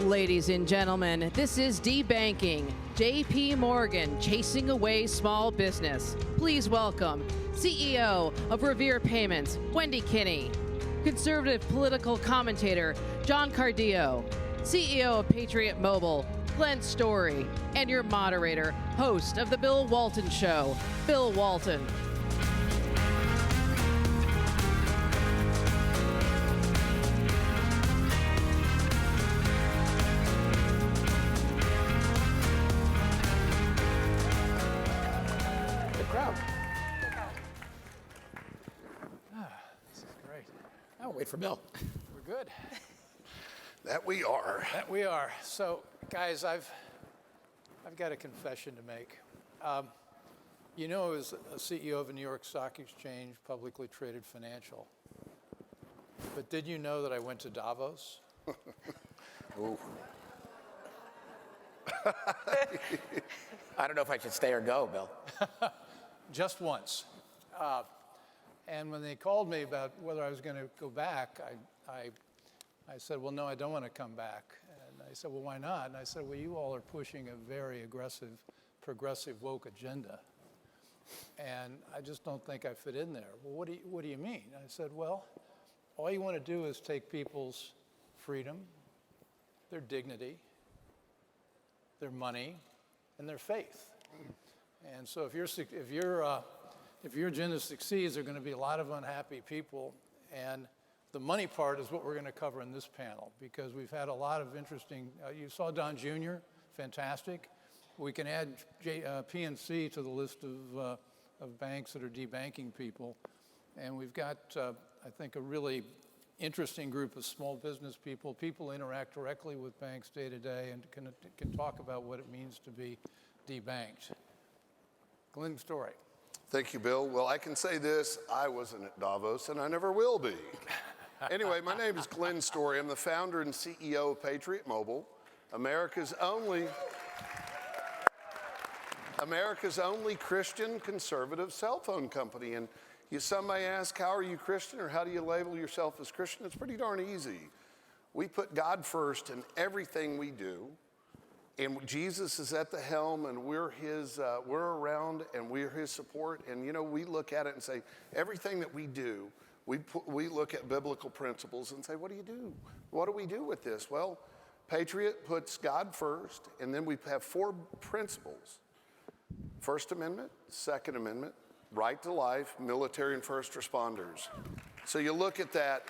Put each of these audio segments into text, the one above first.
Ladies and gentlemen, this is Debanking. J.P. Morgan chasing away small business. Please welcome CEO of Revere Payments, Wendy Kinney. Conservative political commentator, John Cardillo. CEO of Patriot Mobile, Glenn Story. And your moderator, host of the Bill Walton Show, Bill Walton. Wait for Bill. We're good. That we are. That we are. So, guys, I've got a confession to make. You know, I was a CEO of a New York Stock Exchange, publicly traded financial. But did you know that I went to Davos? Ooh. I don't know if I should stay or go, Bill. Just once. And when they called me about whether I was going to go back, I said, well, no, I don't want to come back. And I said, well, why not? And I said, well, you all are pushing a very aggressive, progressive, woke agenda. And I just don't think I fit in there. Well, what do you mean? I said, well, all you want to do is take people's freedom, their dignity, their money, and their faith. And so if your agenda succeeds, there are going to be a lot of unhappy people. And the money part is what we're going to cover in this panel, because we've had a lot of interesting, you saw Don Jr., fantastic. We can add PNC to the list of banks that are debanking people. And we've got, I think, a really interesting group of small business people. People interact directly with banks day to day and can talk about what it means to be debanked. Glenn Story. Thank you, Bill. Well, I can say this, I wasn't at Davos, and I never will be. Anyway, my name is Glenn Story. I'm the founder and CEO of Patriot Mobile, America's only Christian conservative cell phone company. And some may ask, how are you Christian, or how do you label yourself as Christian? It's pretty darn easy. We put God first in everything we do. And Jesus is at the helm, and we're around, and we're his support. And, you know, we look at it and say, everything that we do, we look at biblical principles and say, what do you do? What do we do with this? Well, Patriot puts God first, and then we have 4 principles. First Amendment, Second Amendment, right to life, military and first responders. So you look at that,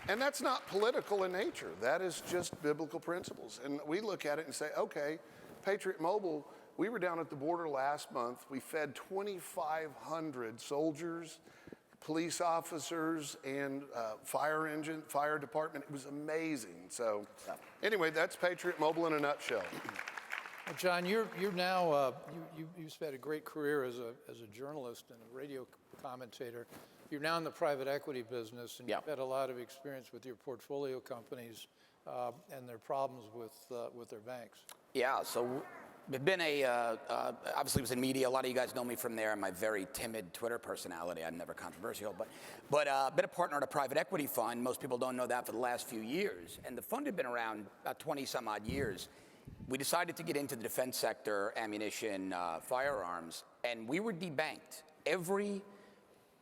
and that's not political in nature. That is just biblical principles. And we look at it and say, okay, Patriot Mobile, we were down at the border last month. We fed 2,500 soldiers, police officers, and fire department. It was amazing. So anyway, that's Patriot Mobile in a nutshell. Well, John, you're now, you've had a great career as a journalist and a radio commentator. You're now in the private equity business, and you've had a lot of experience with your portfolio companies and their problems with their banks. Yeah, so I've been obviously was in media. A lot of you guys know me from there. I'm a very timid Twitter personality. I'm never controversial, but been a partner at a private equity fund. Most people don't know that for the last few years. And the fund had been around about 20 some odd years. We decided to get into the defense sector, ammunition, firearms, and we were debanked. Every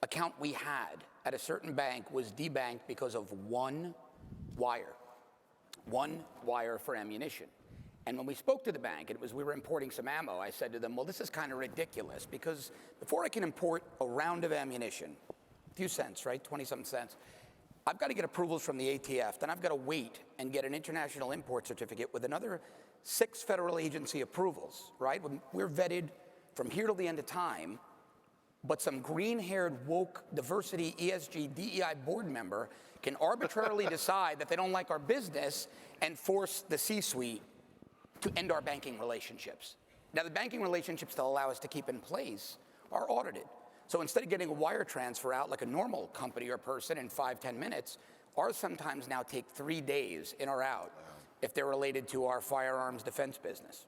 account we had at a certain bank was debanked because of one wire for ammunition. And when we spoke to the bank, and we were importing some ammo, I said to them, well, this is kind of ridiculous, because before I can import a round of ammunition, a few cents, right, 20-something cents, I've got to get approvals from the ATF, then I've got to wait and get an international import certificate with another 6 federal agency approvals, right? We're vetted from here till the end of time, but some green-haired, woke, diversity, ESG, DEI board member can arbitrarily decide that they don't like our business and force the C-suite to end our banking relationships. Now, the banking relationships that allow us to keep in place are audited. So instead of getting a wire transfer out like a normal company or person in 5-10 minutes, ours sometimes now take 3 days in or out if they're related to our firearms defense business.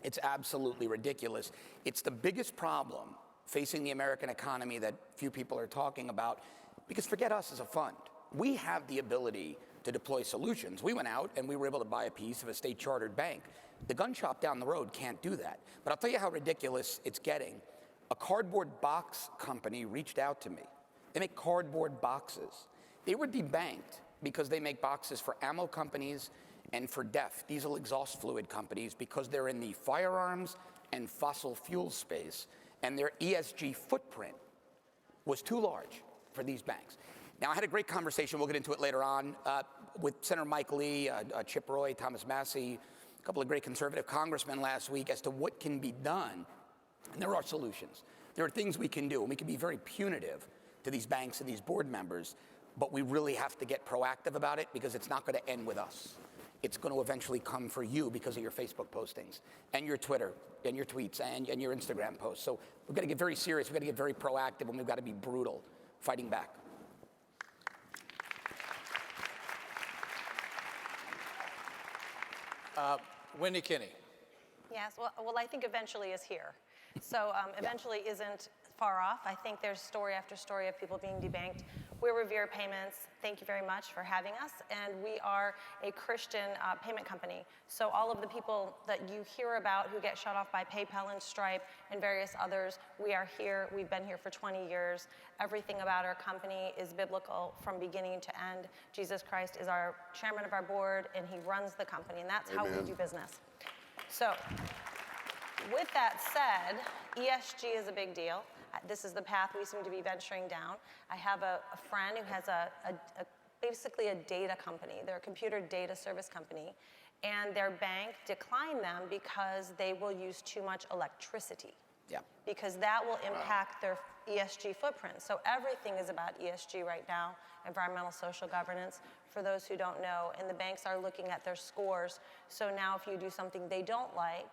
It's absolutely ridiculous. It's the biggest problem facing the American economy that few people are talking about, because forget us as a fund. We have the ability to deploy solutions. We went out and we were able to buy a piece of a state-chartered bank. The gun shop down the road can't do that. But I'll tell you how ridiculous it's getting. A cardboard box company reached out to me. They make cardboard boxes. They were debanked because they make boxes for ammo companies and for DEF, diesel exhaust fluid companies, because they're in the firearms and fossil fuel space, and their ESG footprint was too large for these banks. Now, I had a great conversation, we'll get into it later on, with Senator Mike Lee, Chip Roy, Thomas Massey, a couple of great conservative congressmen last week as to what can be done. And there are solutions. There are things we can do, and we can be very punitive to these banks and these board members, but we really have to get proactive about it because it's not going to end with us. It's going to eventually come for you because of your Facebook postings and your Twitter and your tweets and your Instagram posts. So we've got to get very serious. We've got to get very proactive, and we've got to be brutal fighting back. Wendy Kinney. Yes, well, I think eventually is here. So eventually isn't far off. I think there's story after story of people being debanked. We're Revere Payments. Thank you very much for having us. And we are a Christian payment company. So all of the people that you hear about who get shut off by PayPal and Stripe and various others, we are here. We've been here for 20 years. Everything about our company is biblical from beginning to end. Jesus Christ is our chairman of our board, and he runs the company. And that's how we do business. So with that said, ESG is a big deal. This is the path we seem to be venturing down. I have a friend who has basically a data company. They're a computer data service company, and their bank declined them because they will use too much electricity. Yeah. Because that will impact their ESG footprint. So everything is about ESG right now, environmental social governance, for those who don't know, and the banks are looking at their scores. So now if you do something they don't like,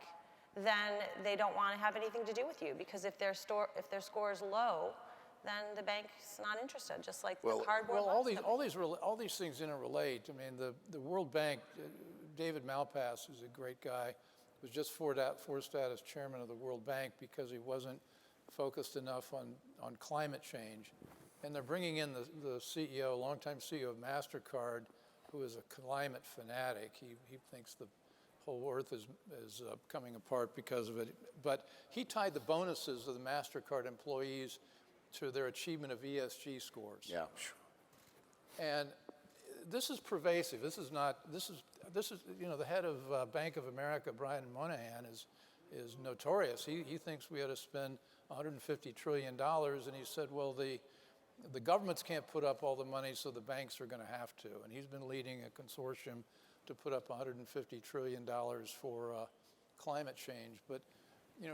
then they don't want to have anything to do with you, because if their score is low, then the bank's not interested, just like the cardboard. Well, all these things interrelate. I mean, the World Bank, David Malpass, who's a great guy, was just forced out as chairman of the World Bank because he wasn't focused enough on climate change. And they're bringing in the CEO, longtime CEO of MasterCard, who is a climate fanatic. He thinks the whole earth is coming apart because of it. But he tied the bonuses of the MasterCard employees to their achievement of ESG scores. Yeah. And this is pervasive. This is the head of Bank of America, Brian Moynihan, is notorious. He thinks we ought to spend $150 trillion, and he said, well, the governments can't put up all the money, so the banks are going to have to. And he's been leading a consortium to put up $150 trillion for climate change. But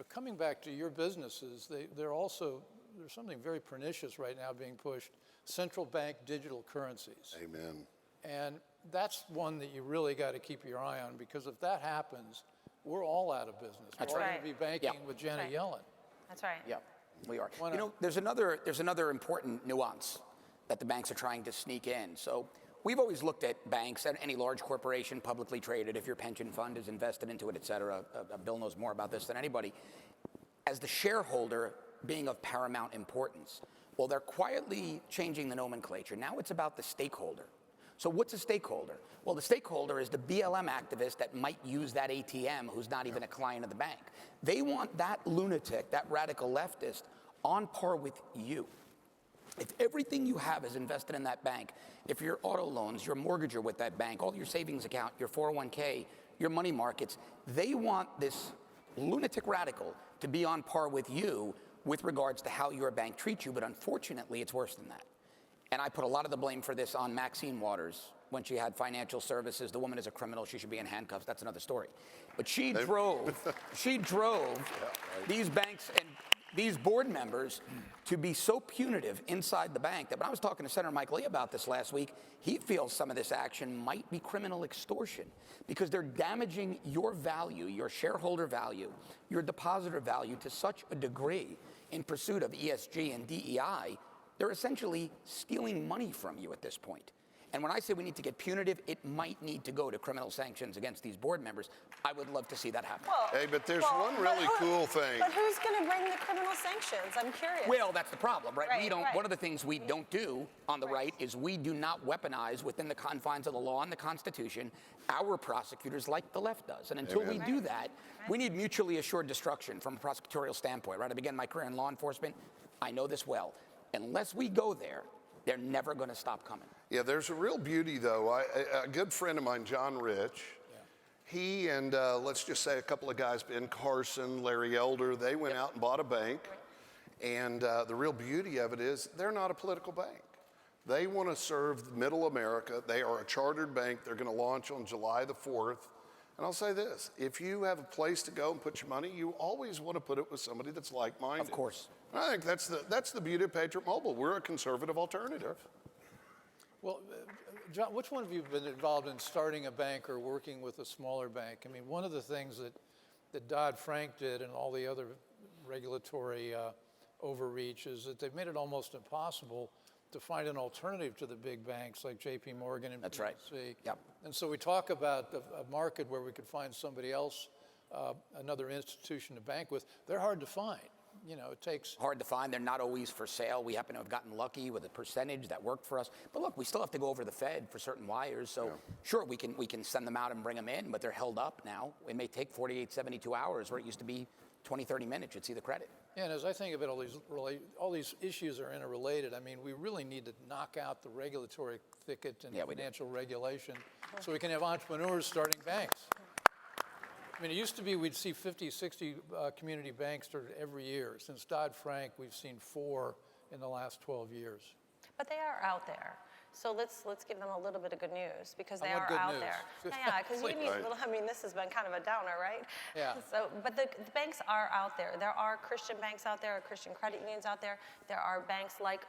coming back to your businesses, there's something very pernicious right now being pushed: central bank digital currencies. Amen. And that's one that you really got to keep your eye on, because if that happens, we're all out of business. That's we're all right. going to be banking with Janet Yellen. That's right. Yeah, we are. There's another important nuance that the banks are trying to sneak in. So we've always looked at banks and any large corporation, publicly traded, if your pension fund is invested into it, et cetera. Bill knows more about this than anybody, as the shareholder being of paramount importance. Well, they're quietly changing the nomenclature. Now it's about the stakeholder. So what's a stakeholder? Well, the stakeholder is the BLM activist that might use that ATM who's not even a client of the bank. They want that lunatic, that radical leftist, on par with you. If everything you have is invested in that bank, if your auto loans, your mortgage are with that bank, all your savings account, your 401k, your money markets, they want this lunatic radical to be on par with you with regards to how your bank treats you, but unfortunately it's worse than that. And I put a lot of the blame for this on Maxine Waters when she had financial services. The woman is a criminal, she should be in handcuffs, that's another story. But she drove these banks and these board members to be so punitive inside the bank that when I was talking to Senator Mike Lee about this last week, he feels some of this action might be criminal extortion because they're damaging your value, your shareholder value, your depositor value to such a degree in pursuit of ESG and DEI, they're essentially stealing money from you at this point. And when I say we need to get punitive, it might need to go to criminal sanctions against these board members. I would love to see that happen. Hey, but there's one really cool thing. But who's going to bring the criminal sanctions? I'm curious. Well, that's the problem, right? We don't. Right. One of the things we don't do on the right is we do not weaponize within the confines of the law and the Constitution our prosecutors like the left does. And until we do that, we need mutually assured destruction from a prosecutorial standpoint, right? I began my career in law enforcement. I know this well. Unless we go there, they're never going to stop coming. Yeah, there's a real beauty, though. A good friend of mine, John Rich, he and let's just say a couple of guys, Ben Carson, Larry Elder, they went out and bought a bank. And the real beauty of it is they're not a political bank. They want to serve middle America. They are a chartered bank. They're going to launch on July the 4th. And I'll say this, if you have a place to go and put your money, you always want to put it with somebody that's like-minded. Of course. And I think that's the beauty of Patriot Mobile. We're a conservative alternative. Well, John, which one of you have been involved in starting a bank or working with a smaller bank? I mean, one of the things that Dodd-Frank did and all the other regulatory overreach is that they've made it almost impossible to find an alternative to the big banks like J.P. Morgan and That's PNC. right. Yep. And so we talk about a market where we could find somebody else, another institution to bank with. They're hard to find. You know, it takes... Hard to find. They're not always for sale. We happen to have gotten lucky with a percentage that worked for us. But look, we still have to go over the Fed for certain wires. So sure, we can send them out and bring them in, but they're held up now. It may take 48, 72 hours where it used to be 20, 30 minutes. You'd see the credit. Yeah, and as I think about all these issues are interrelated. I mean, we really need to knock out the regulatory thicket and financial regulation so we can have entrepreneurs starting banks. I mean, it used to be we'd see 50, 60 community banks started every year. Since Dodd-Frank, we've seen 4 in the last 12 years. But they are out there. So let's give them a little bit of good news because they are good out news. there. Yeah, because you need a little, I mean, this has been kind of a downer, right? Yeah. So, but the banks are out there. There are Christian banks out there, Christian credit unions out there. There are banks like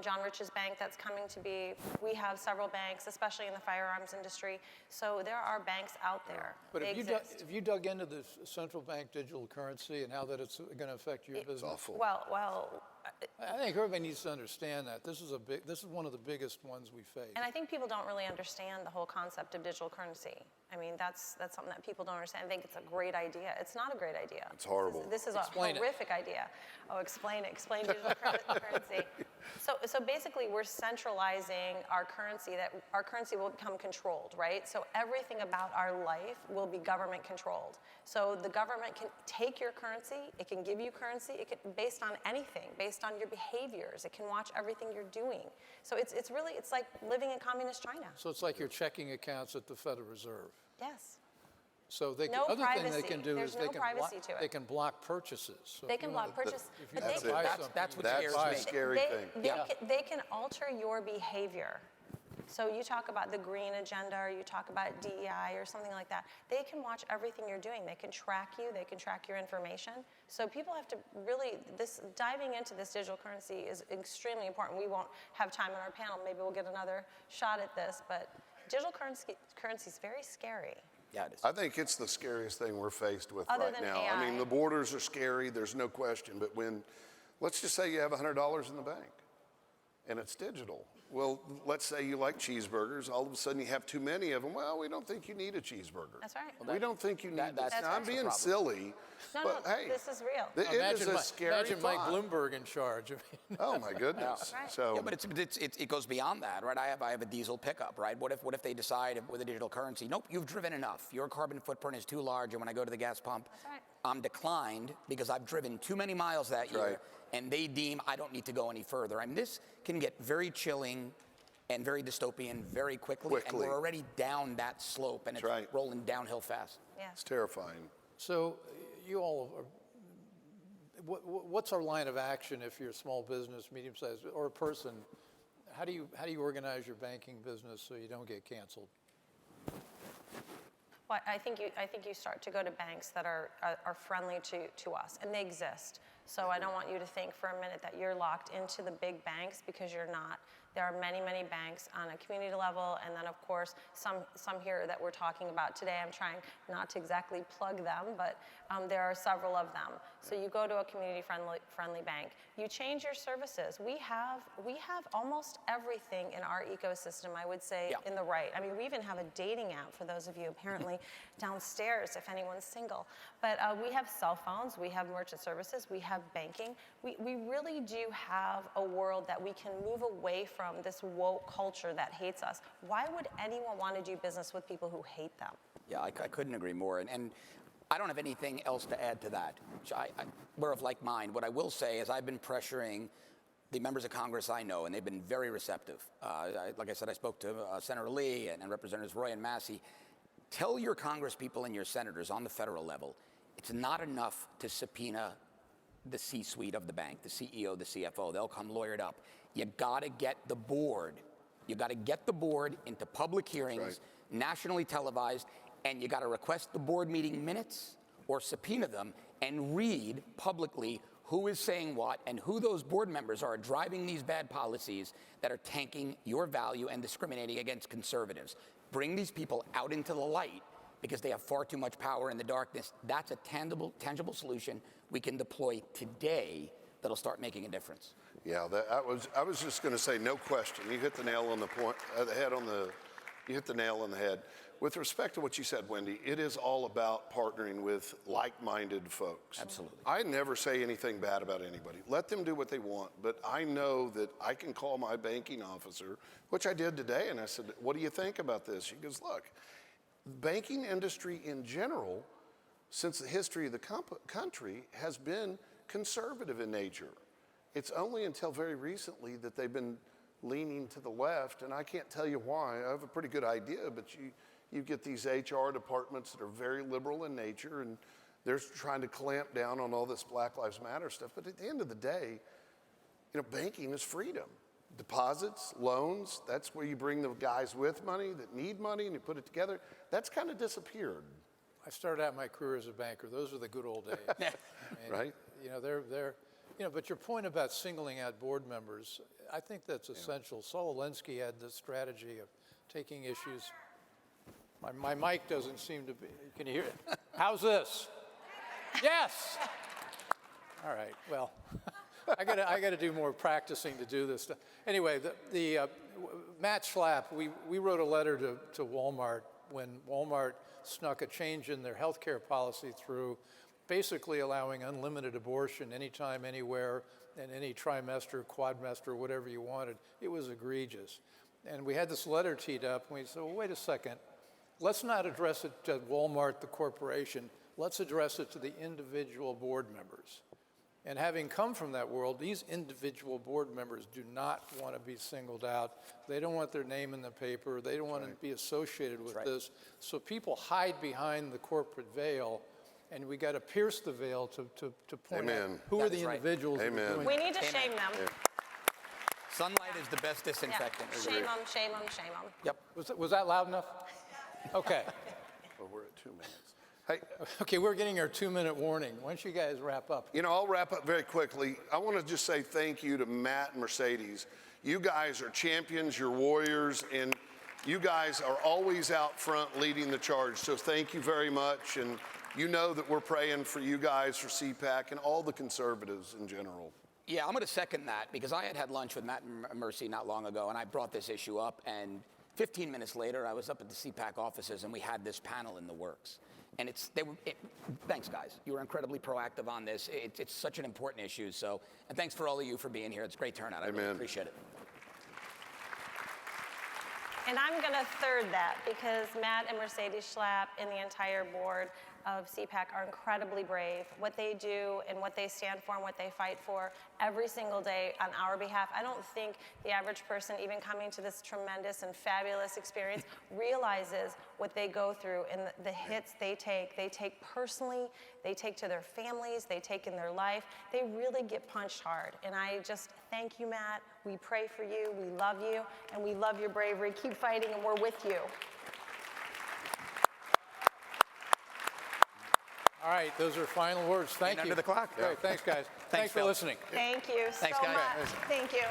John Rich's bank that's coming to be. We have several banks, especially in the firearms industry. So there are banks out there. But if you dug into the central bank digital currency and how that it's going to affect your business. Awful. Well, I think everybody needs to understand that. This is one of the biggest ones we face. and I think people don't really understand the whole concept of digital currency. I mean, that's something that people don't understand. I think it's a great idea. It's not a great idea. It's horrible. This is Explain a horrific idea. Oh, explain it. Explain digital currency. So basically, we're centralizing our currency. That our currency will become controlled, right? So everything about our life will be government controlled. So the government can take your currency. It can give you currency. It can, based on anything, based on your behaviors. It can watch everything you're doing. So it's like living in communist China. So it's like your checking accounts at the Federal Reserve. Yes. So they No other thing they privacy. can do There's is no privacy to it. they can block purchases. So They if can you block wanna- purchase. if you But wanna they buy can- something, That's what That's scares the me. scary thing. They can alter your behavior. So you talk about the green agenda, or you talk about DEI or something like that. They can watch everything you're doing. They can track you. They can track your information. So people have to really, diving into this digital currency is extremely important. We won't have time on our panel. Maybe we'll get another shot at this. But digital currency is very scary. Yeah, it is. I think it's the scariest thing we're faced with Other right than now. I mean, AI. the borders are scary, there's no question. But let's just say you have $100 in the bank and it's digital. Well, let's say you like cheeseburgers. All of a sudden you have too many of them. Well, we don't think you need a cheeseburger. That's right. We don't think you need that's this. Now, I'm the being problem. silly, No, but hey, this is real. It is a scary imagine Mike thought. Bloomberg in charge. I mean, Oh my goodness. Right. So Yeah, but it goes beyond that, right? I have a diesel pickup, right? What if they decide with a digital currency, nope, you've driven enough. Your carbon footprint is too large, and when I go to the gas pump, That's right. I'm declined because I've driven too many miles that year, right. and they deem I don't need to go any further. I mean, this can get very chilling and very dystopian very quickly, and we're already down that slope, and it's right. rolling downhill fast. Yeah. it's terrifying. so you all are. What's our line of action if you're a small business, medium-sized, or a person? How do you organize your banking business so you don't get canceled? Well, I think you start to go to banks that are friendly to us, and they exist. So I don't want you to think for a minute that you're locked into the big banks, because you're not. There are many, many banks on a community level, and then of course some here that we're talking about today. I'm trying not to exactly plug them, but there are several of them. So you go to a community-friendly bank. You change your services. We have almost everything in our ecosystem, I would say, in the right. I mean, we even have a dating app for those of you apparently downstairs, if anyone's single. But we have cell phones, we have merchant services, we have banking. We really do have a world that we can move away from this woke culture that hates us. Why would anyone want to do business with people who hate them? Yeah, I couldn't agree more. And I don't have anything else to add to that. We're of like mind. What I will say is I've been pressuring the members of Congress I know, and they've been very receptive. Like I said, I spoke to Senator Lee and Representatives Roy and Massey. Tell your Congress people and your senators on the federal level, it's not enough to subpoena the C-suite of the bank, the CEO, the CFO. They'll come lawyered up. You got to get the board. You got to get the board into public hearings, nationally televised, and you got to request the board meeting minutes or subpoena them and read publicly who is saying what and who those board members are driving these bad policies that are tanking your value and discriminating against conservatives. Bring these people out into the light, because they have far too much power in the darkness. That's a tangible solution we can deploy today that'll start making a difference. Yeah, I was just going to say, no question. You hit the nail on the point, you hit the nail on the head. With respect to what you said, Wendy, it is all about partnering with like-minded folks. Absolutely. I never say anything bad about anybody. Let them do what they want, but I know that I can call my banking officer, which I did today, and I said, what do you think about this? She goes, look, the banking industry in general, since the history of the country, has been conservative in nature. It's only until very recently that they've been leaning to the left, and I can't tell you why. I have a pretty good idea, but you get these HR departments that are very liberal in nature, and they're trying to clamp down on all this Black Lives Matter stuff. But at the end of the day, banking is freedom. Deposits, loans, that's where you bring the guys with money that need money and you put it together. That's kind of disappeared. I started out my career as a banker. Those are the good old days. And, right? But your point about singling out board members, I think that's essential. Saul Alinsky had the strategy of taking issues. My mic doesn't seem to be, can you hear it? How's this? Yes! All right, well. I got to do more practicing to do this stuff. Anyway, Matt Schlapp, we wrote a letter to Walmart when Walmart snuck a change in their health care policy through, basically allowing unlimited abortion anytime, anywhere, in any trimester, quadmester, whatever you wanted. It was egregious. And we had this letter teed up, and we said, well, wait a second. Let's not address it to Walmart, the corporation. Let's address it to the individual board members. And having come from that world, these individual board members do not want to be singled out. They don't want their name in the paper. They don't want to be associated with this. So people hide behind the corporate veil, and we got to pierce the veil to point out who are the individuals who are doing it. We need to shame them. Yeah. Sunlight is the best disinfectant. Yeah. Shame them, shame them, shame them. Yep. Was that loud enough? Okay. Well, we're at 2 minutes. Hey, okay, we're getting our 2-minute warning. Why don't you guys wrap up? I'll wrap up very quickly. I want to just say thank you to Matt and Mercedes. You guys are champions, you're warriors, and you guys are always out front leading the charge. So thank you very much. And you know that we're praying for you guys, for CPAC, and all the conservatives in general. Yeah, I'm going to second that, because I had lunch with Matt and Mercy not long ago, and I brought this issue up, and 15 minutes later, I was up at the CPAC offices, and we had this panel in the works. And thanks, guys. You were incredibly proactive on this. It's such an important issue. And thanks for all of you for being here. It's a great turnout. I really appreciate it. And I'm going to third that, because Matt and Mercedes Schlapp and the entire board of CPAC are incredibly brave. What they do and what they stand for and what they fight for every single day on our behalf. I don't think the average person, even coming to this tremendous and fabulous experience, realizes what they go through and the hits they take personally, they take to their families, they take in their life. They really get punched hard. And I just thank you, Matt. We pray for you, we love you, and we love your bravery. Keep fighting, and we're with you. All right, those are final words. Thank you. Under the clock. Great, thanks, guys. Thanks for Phil. listening. Thank you Thanks, so guys. much. Thank you.